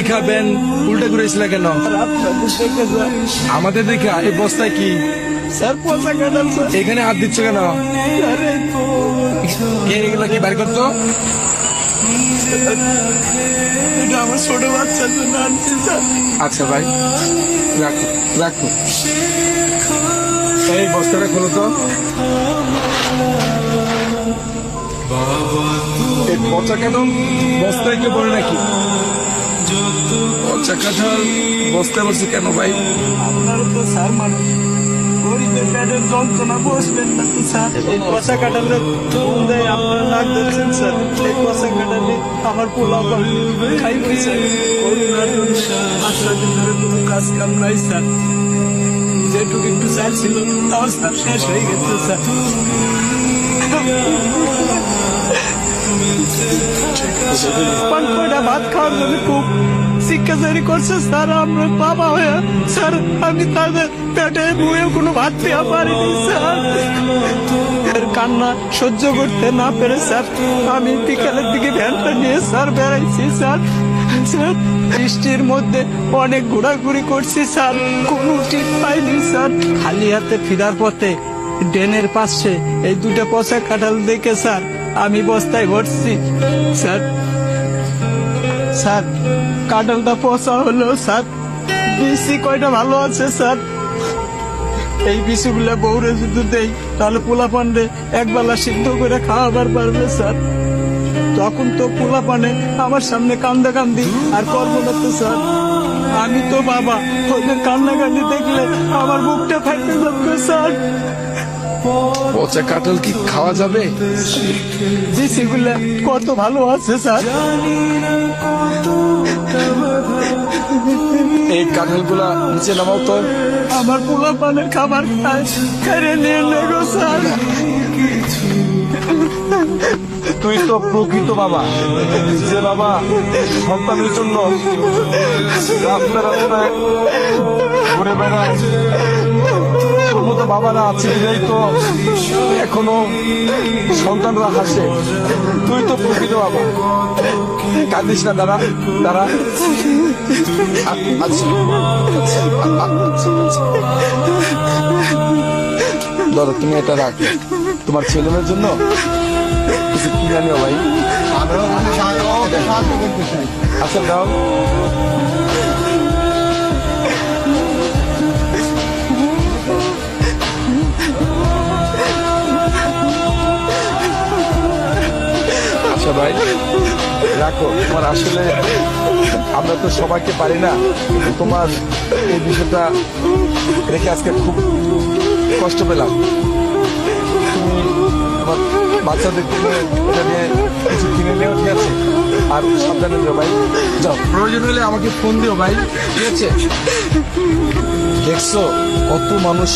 খাবেন উল্টা ঘুরেছিল কেন? আমাদের দেখা এই বস্তায় কি স্যার পচা কাঁঠাল স্যার। এখানে হাত দিচ্ছ কেন? আরে কে এগুলো কি বের করতো? এটা আমার ছোট বাচ্চার জন্য আনছি স্যার। আচ্ছা ভাই, রাখো রাখো। এই বস্তাটা খোলো তো। এই পচা কাঁঠাল বস্তায় কেউ বলে নাকি? পচা কাঁঠাল বস্তায় বসে কেন ভাই? আপনারা তো স্যার মানুষ, গরিবের পেটের যন্ত্রণা বসবেন না তো স্যার। এই পচা কাঁঠালে ফুল দেয় আপনারা নাক ধরছেন স্যার। এই পচা কাঁঠালে আমার পোলা খাই বলছে করোনার জন্য 5 দিন ধরে কোনো কাজ কাম নাই স্যার। যেটুকু একটু চাল ছিল তাও স্যার শেষ হয়ে গেছে স্যার। পান কয়টা ভাত খাওয়ার জন্য খুব শিক্ষাচারী করছে স্যার। আমরা বাবা হয়ে স্যার আমি তাদের পেটে বয়ে কোনো ভাত দেওয়া পারিনি স্যার। এর কান্না সহ্য করতে না পেরে স্যার আমি বিকালের দিকে ভ্যানটা নিয়ে স্যার বেড়াইছি স্যার। স্যার বৃষ্টির মধ্যে অনেক ঘোরাঘুরি করছি স্যার, কোনো ঠিক পাইনি স্যার। খালি হাতে ফিরার পথে ড্রেনের পাশে এই দুটো পচা কাঁঠাল দেখে স্যার আমি বস্তায় ভরছি স্যার। স্যার কাঁঠালটা পচা হলো স্যার, বিসি কয়টা ভালো আছে স্যার। এই বিসিগুলা বউরে যদি দেই তাহলে পোলা পান্ডে একবেলা সিদ্ধ করে খাওয়াবার পারবে স্যার। তখন তো পোলা পানে আমার সামনে কান্দা কান্দি আর করবো না তো স্যার। আমি তো বাবা, ওদের কান্না কান্দি দেখলে আমার বুকটা ফাইটে যাবে স্যার। পচা কাঁঠাল কি খাওয়া যাবে? বিসিগুলা কত ভালো আছে স্যার। এই কাঁঠালগুলা নিচে নামাও তো। আমার পোলা পানের খাবার খায় কেড়ে নিয়ে নেগো স্যার। তুই তো প্রকৃত বাবা, যে বাবা সন্তানের জন্য রাস্তা রাস্তায় ঘুরে বেড়ায়। তোর মতো বাবারা আছে বিধাই তো এখনো সন্তানরা হাসে। তুই তো প্রকৃত বাবা। কাঁদিস না, দাঁড়া দাঁড়া। ধরো তুমি এটা রাখো, তোমার ছেলেমেয়ের জন্য কিছু কিনে আনিও ভাই। আচ্ছা দাও। আচ্ছা ভাই রাখো। তোমার আসলে আমরা তো সবাইকে পারি না, কিন্তু তোমার এই বিষয়টা রেখে আজকে খুব কষ্ট পেলাম। তুমি তোমার বাচ্চাদের এটা নিয়ে কিছু কিনে নিও, ঠিক আছে? আর সাবধানে যাও ভাই, যাও। প্রয়োজন হলে আমাকে ফোন দিও ভাই, ঠিক আছে? দেখছো কত মানুষ